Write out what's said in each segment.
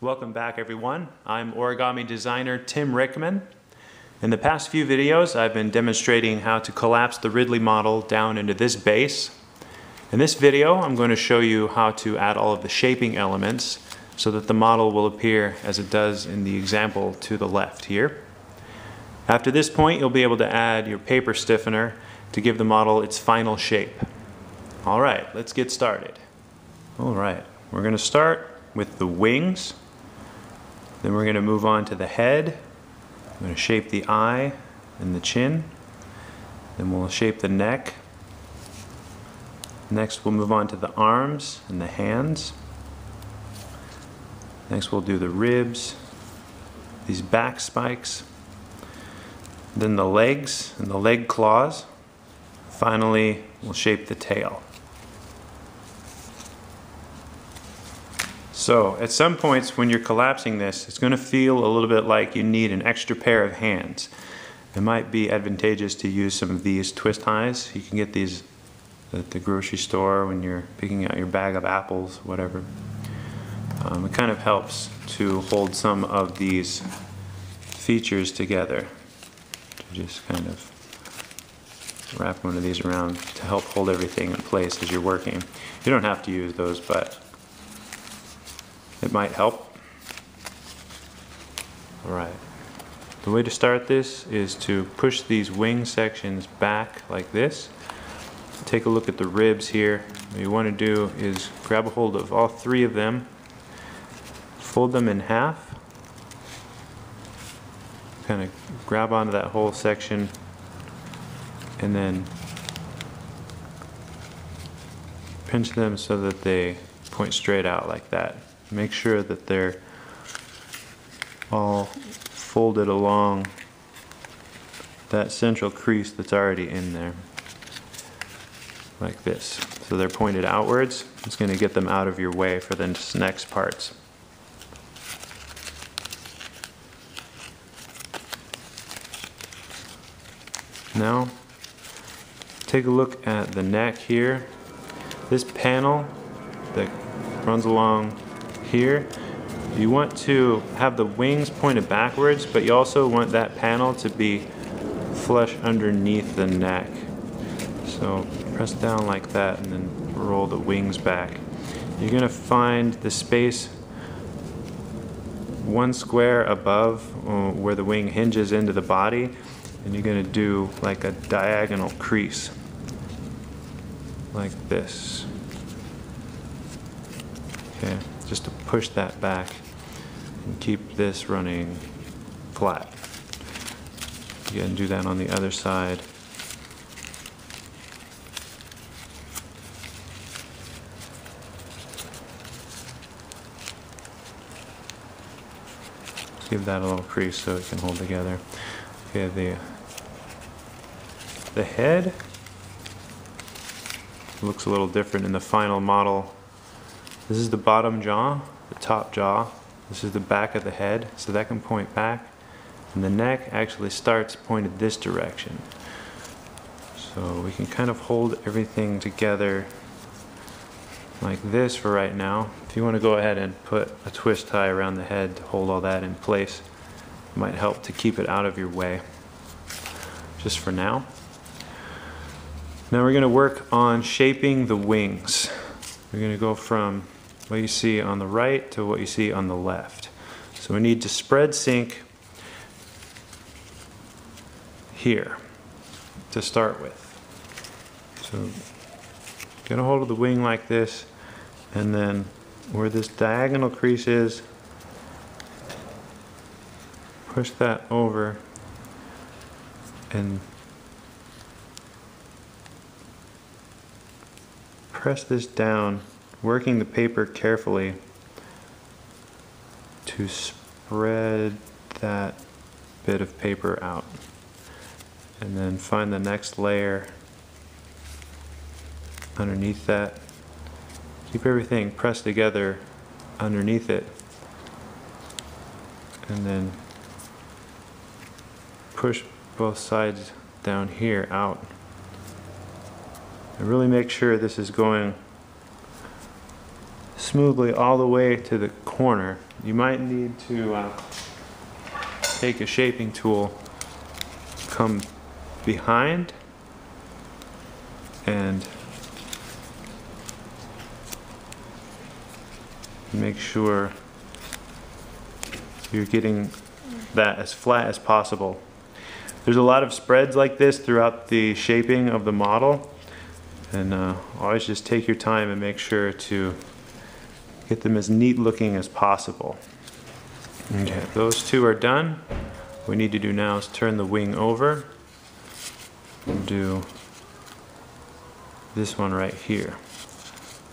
Welcome back everyone. I'm origami designer Tim Rickman. In the past few videos I've been demonstrating how to collapse the Ridley model down into this base. In this video I'm going to show you how to add all of the shaping elements so that the model will appear as it does in the example to the left here. After this point you'll be able to add your paper stiffener to give the model its final shape. Alright, let's get started. Alright, we're going to start with the wings. Then we're going to move on to the head. I'm going to shape the eye and the chin. Then we'll shape the neck. Next we'll move on to the arms and the hands. Next we'll do the ribs, these back spikes. Then the legs and the leg claws. Finally we'll shape the tail. So at some points when you're collapsing this, it's going to feel a little bit like you need an extra pair of hands. It might be advantageous to use some of these twist ties. You can get these at the grocery store when you're picking out your bag of apples, whatever. It kind of helps to hold some of these features together. Just kind of wrap one of these around to help hold everything in place as you're working. You don't have to use those, but it might help. Alright, the way to start this is to push these wing sections back like this. Take a look at the ribs here. What you want to do is grab a hold of all three of them, fold them in half, kind of grab onto that whole section, and then pinch them so that they point straight out like that. Make sure that they're all folded along that central crease that's already in there, like this. So they're pointed outwards. It's going to get them out of your way for the next parts. Now, take a look at the neck here. This panel that runs along here, you want to have the wings pointed backwards, but you also want that panel to be flush underneath the neck. So press down like that and then roll the wings back. You're going to find the space one square above where the wing hinges into the body, and you're going to do like a diagonal crease like this. Okay, just to push that back and keep this running flat. You can do that on the other side. Give that a little crease so it can hold together. Okay, the head looks a little different in the final model. This is the bottom jaw, the top jaw. This is the back of the head, so that can point back. And the neck actually starts pointed this direction. So we can kind of hold everything together like this for right now. If you want to go ahead and put a twist tie around the head to hold all that in place, it might help to keep it out of your way, just for now. Now we're going to work on shaping the wings. We're going to go from what you see on the right to what you see on the left. So we need to spread sync here to start with. So get a hold of the wing like this, and then where this diagonal crease is, push that over and press this down, working the paper carefully to spread that bit of paper out. And then find the next layer underneath that. Keep everything pressed together underneath it. And then push both sides down here out. And really make sure this is going smoothly all the way to the corner. You might need to take a shaping tool, come behind, and make sure you're getting that as flat as possible. There's a lot of spreads like this throughout the shaping of the model, and always just take your time and make sure to get them as neat looking as possible. Okay, those two are done. What we need to do now is turn the wing over and do this one right here.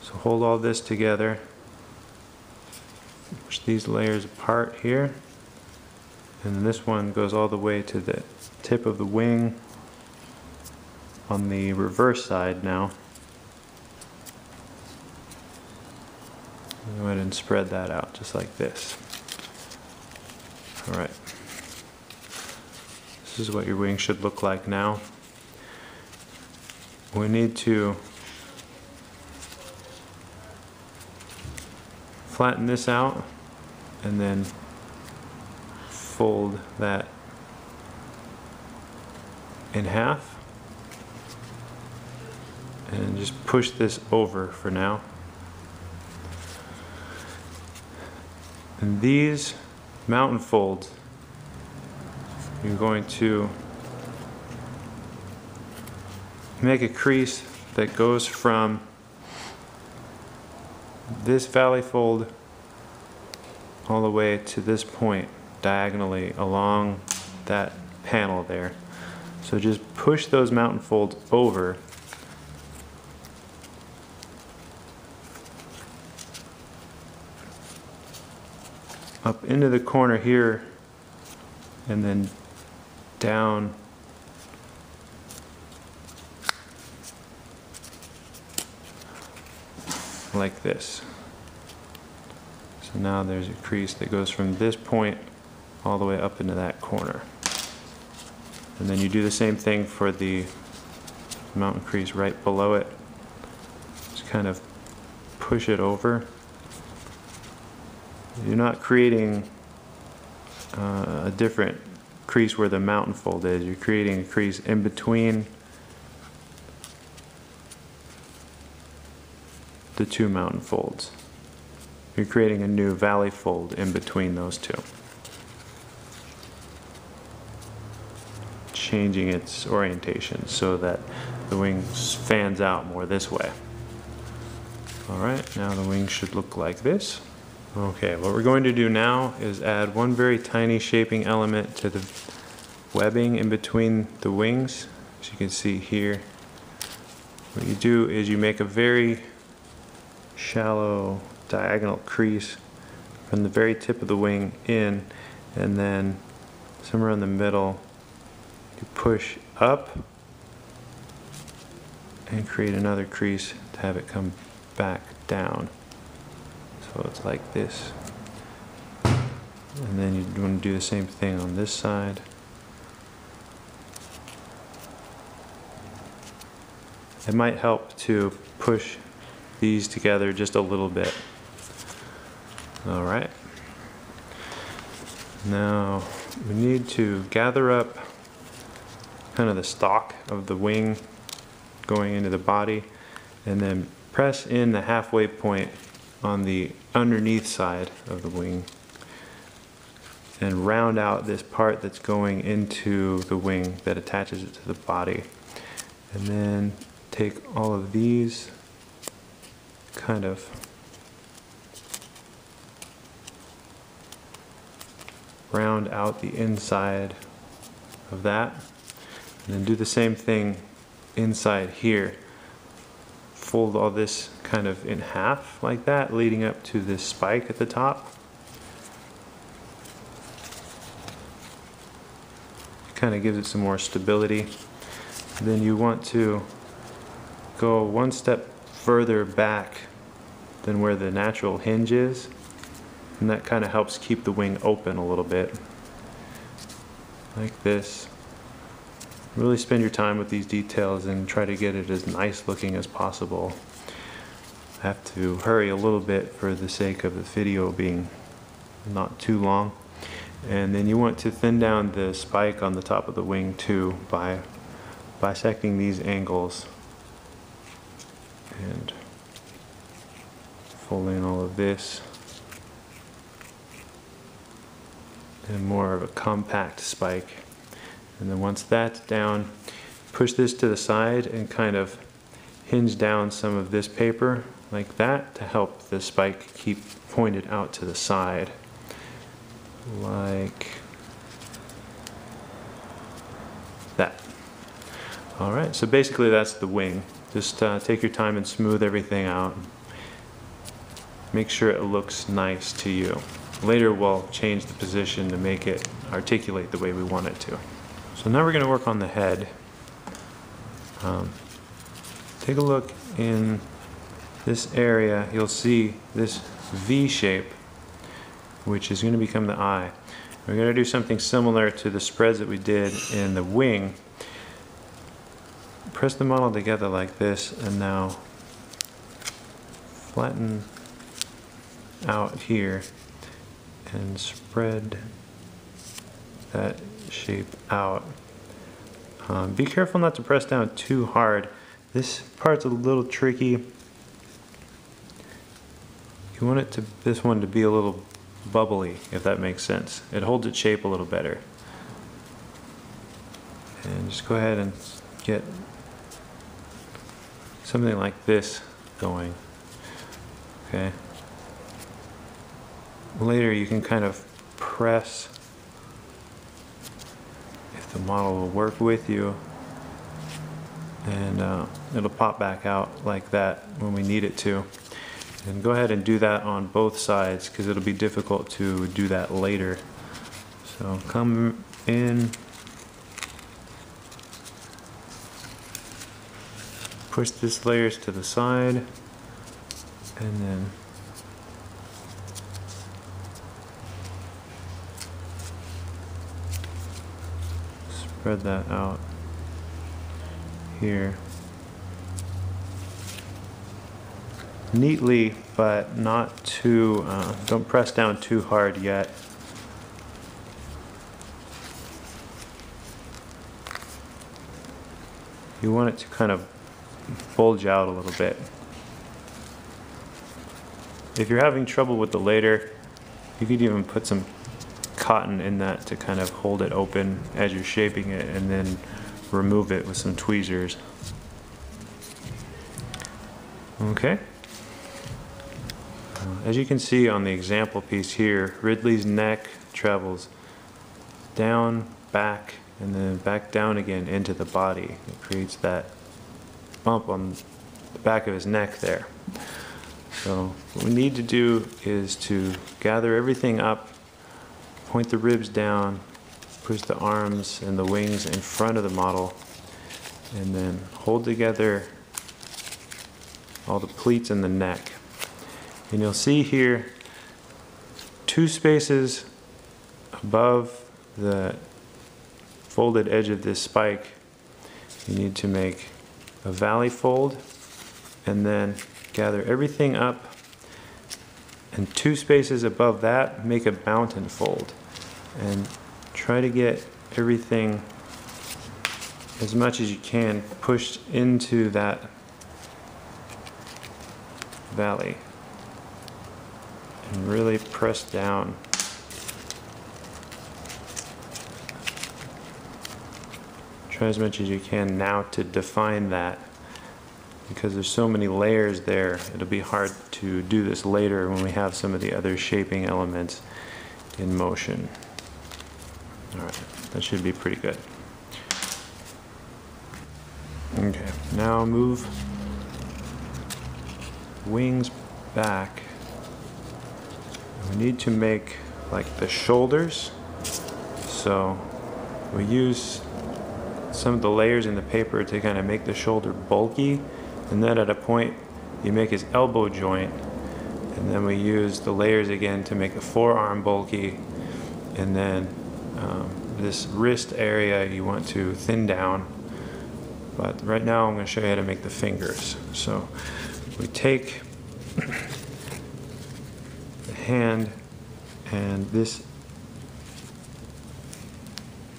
So hold all this together, push these layers apart here, and then this one goes all the way to the tip of the wing on the reverse side now. Go ahead and spread that out just like this. Alright. This is what your wing should look like now. We need to flatten this out and then fold that in half and just push this over for now. And these mountain folds, you're going to make a crease that goes from this valley fold all the way to this point diagonally along that panel there. So just push those mountain folds over up into the corner here and then down like this. So now there's a crease that goes from this point all the way up into that corner. And then you do the same thing for the mountain crease right below it. Just kind of push it over. You're not creating a different crease where the mountain fold is. You're creating a crease in between the two mountain folds. You're creating a new valley fold in between those two, changing its orientation so that the wing fans out more this way. Alright, now the wing should look like this. Okay, what we're going to do now is add one very tiny shaping element to the webbing in between the wings. As you can see here, what you do is you make a very shallow diagonal crease from the very tip of the wing in, and then somewhere in the middle you push up and create another crease to have it come back down. So it's like this. And then you want to do the same thing on this side. It might help to push these together just a little bit. Alright. Now we need to gather up kind of the stalk of the wing going into the body, and then press in the halfway point on the underneath side of the wing and round out this part that's going into the wing that attaches it to the body. And then take all of these, kind of round out the inside of that, and then do the same thing inside here. Fold all this kind of in half like that, leading up to this spike at the top. Kind of gives it some more stability. Then you want to go one step further back than where the natural hinge is, and that kind of helps keep the wing open a little bit, like this. Really spend your time with these details and try to get it as nice looking as possible. I have to hurry a little bit for the sake of the video being not too long. And then you want to thin down the spike on the top of the wing too by bisecting these angles and folding all of this and more of a compact spike. And then once that's down, push this to the side and kind of hinge down some of this paper like that to help the spike keep pointed out to the side, like that. Alright, so basically that's the wing. Just take your time and smooth everything out. Make sure it looks nice to you. Later we'll change the position to make it articulate the way we want it to. So now we're going to work on the head. Take a look in this area. You'll see this V shape, which is going to become the eye. We're going to do something similar to the spreads that we did in the wing. Press the model together like this, and now flatten out here and spread that shape out. Be careful not to press down too hard. This part's a little tricky. You want this one to be a little bubbly, if that makes sense. It holds its shape a little better. And just go ahead and get something like this going. Okay. Later you can kind of press if the model will work with you, and it'll pop back out like that when we need it to. And go ahead and do that on both sides, because it'll be difficult to do that later. So come in, push this layers to the side, and then spread that out here neatly, but not too, don't press down too hard yet. You want it to kind of bulge out a little bit. If you're having trouble with the later, you could even put some cotton in that to kind of hold it open as you're shaping it, and then remove it with some tweezers. Okay. As you can see on the example piece here, Ridley's neck travels down, back, and then back down again into the body. It creates that bump on the back of his neck there. So what we need to do is to gather everything up, point the ribs down, push the arms and the wings in front of the model, and then hold together all the pleats in the neck. And you'll see here 2 spaces above the folded edge of this spike. You need to make a valley fold, and then gather everything up, and 2 spaces above that make a mountain fold, and try to get everything as much as you can pushed into that valley, and really press down. Try as much as you can now to define that, because there's so many layers there. It'll be hard to do this later when we have some of the other shaping elements in motion. Alright, that should be pretty good. Okay, now move wings back. We need to make like the shoulders, so we use some of the layers in the paper to kind of make the shoulder bulky, and then at a point you make his elbow joint, and then we use the layers again to make the forearm bulky, and then this wrist area you want to thin down. But right now I'm going to show you how to make the fingers. So we take the hand and this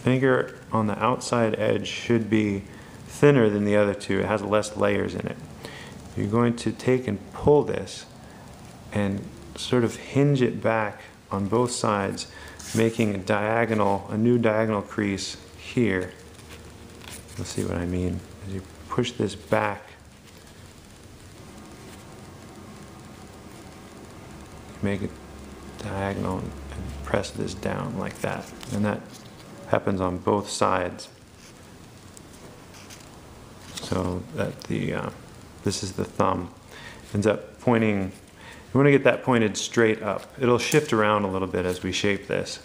finger on the outside edge should be thinner than the other two. It has less layers in it. You're going to take and pull this and sort of hinge it back on both sides, making a new diagonal crease here. You'll see what I mean. As you push this back, make it diagonal and press this down like that. And that happens on both sides. So that this is the thumb. Ends up pointing, you want to get that pointed straight up. It'll shift around a little bit as we shape this.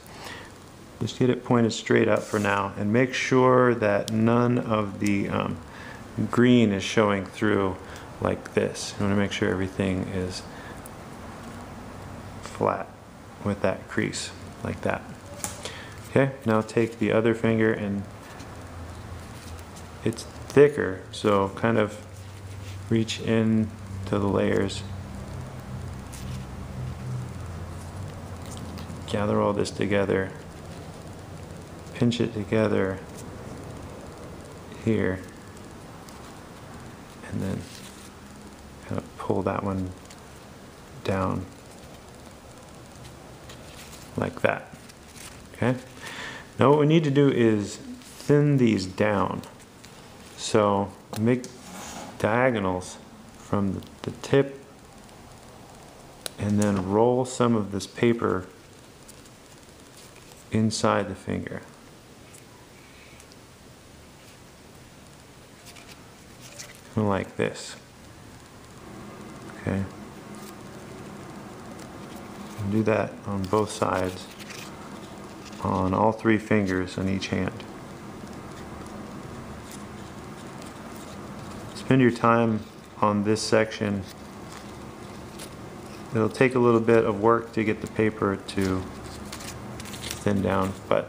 Just get it pointed straight up for now and make sure that none of the green is showing through like this. You want to make sure everything is flat with that crease like that. Okay, now take the other finger, and it's thicker, so kind of reach in to the layers. Gather all this together, pinch it together here, and then kind of pull that one down like that. Okay? Now what we need to do is thin these down. So make diagonals from the tip and then roll some of this paper inside the finger. Kind of like this. Okay? And do that on both sides, on all three fingers on each hand. Spend your time on this section. It'll take a little bit of work to get the paper to thin down, but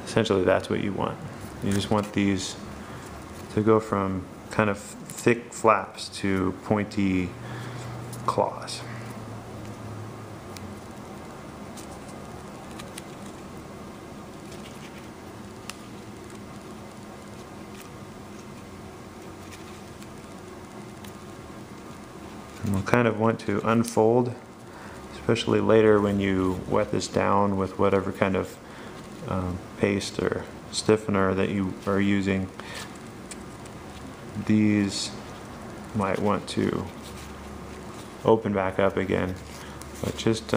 essentially that's what you want. You just want these to go from kind of thick flaps to pointy claws. And we'll kind of want to unfold, especially later when you wet this down with whatever kind of paste or stiffener that you are using. These might want to open back up again, but just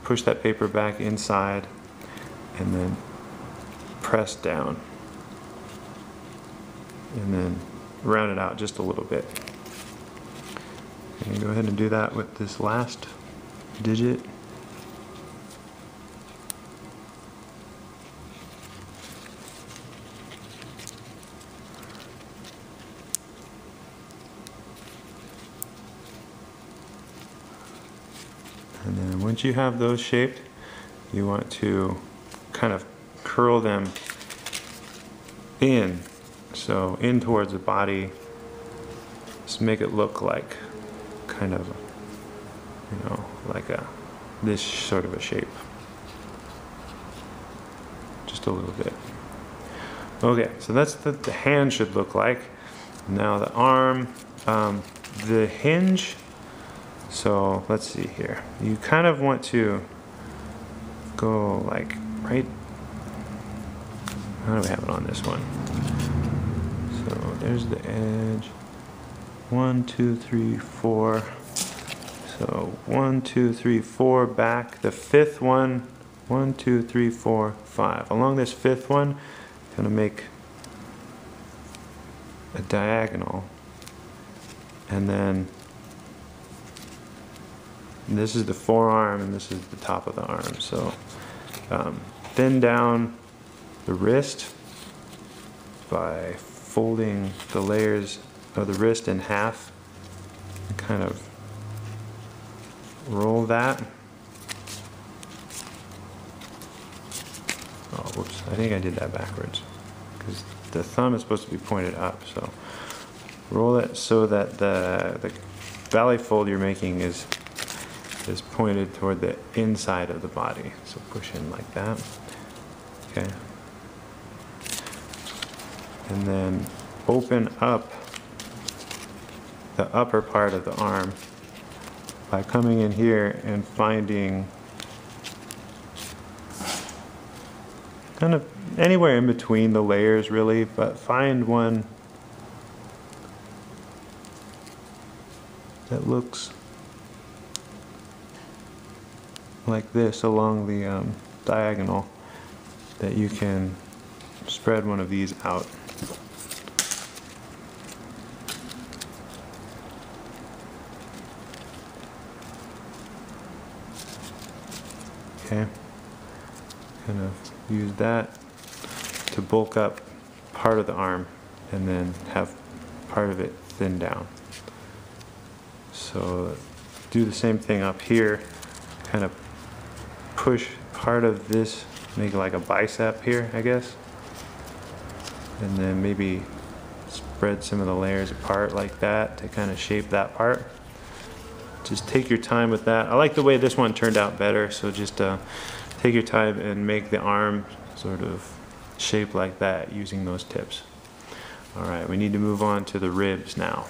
push that paper back inside and then press down and then round it out just a little bit. And go ahead and do that with this last digit. And then once you have those shaped, you want to kind of curl them in. So in towards the body, just make it look like kind of, you know, like this sort of a shape. Just a little bit. Okay, so that's the hand should look like. Now the arm, the hinge. So let's see here. You kind of want to go like right. How do we have it on this one? So there's the edge. 1, 2, 3, 4. So 1, 2, 3, 4 back. The fifth one, 1, 2, 3, 4, 5. Along this fifth one, I'm going to make a diagonal. And then this is the forearm and this is the top of the arm. So thin down the wrist by folding the layers of the wrist in half and kind of roll that. Oh, whoops, I think I did that backwards because the thumb is supposed to be pointed up. So roll it so that the belly fold you're making is pointed toward the inside of the body. So push in like that. Okay. And then open up the upper part of the arm by coming in here and finding kind of anywhere in between the layers really, but find one that looks like this along the diagonal, that you can spread one of these out. Okay, kind of use that to bulk up part of the arm and then have part of it thin down. So do the same thing up here, kind of push part of this, make like a bicep here, I guess, and then maybe spread some of the layers apart like that to kind of shape that part. Just take your time with that. I like the way this one turned out better, so just take your time and make the arm sort of shaped like that using those tips. All right, we need to move on to the ribs now.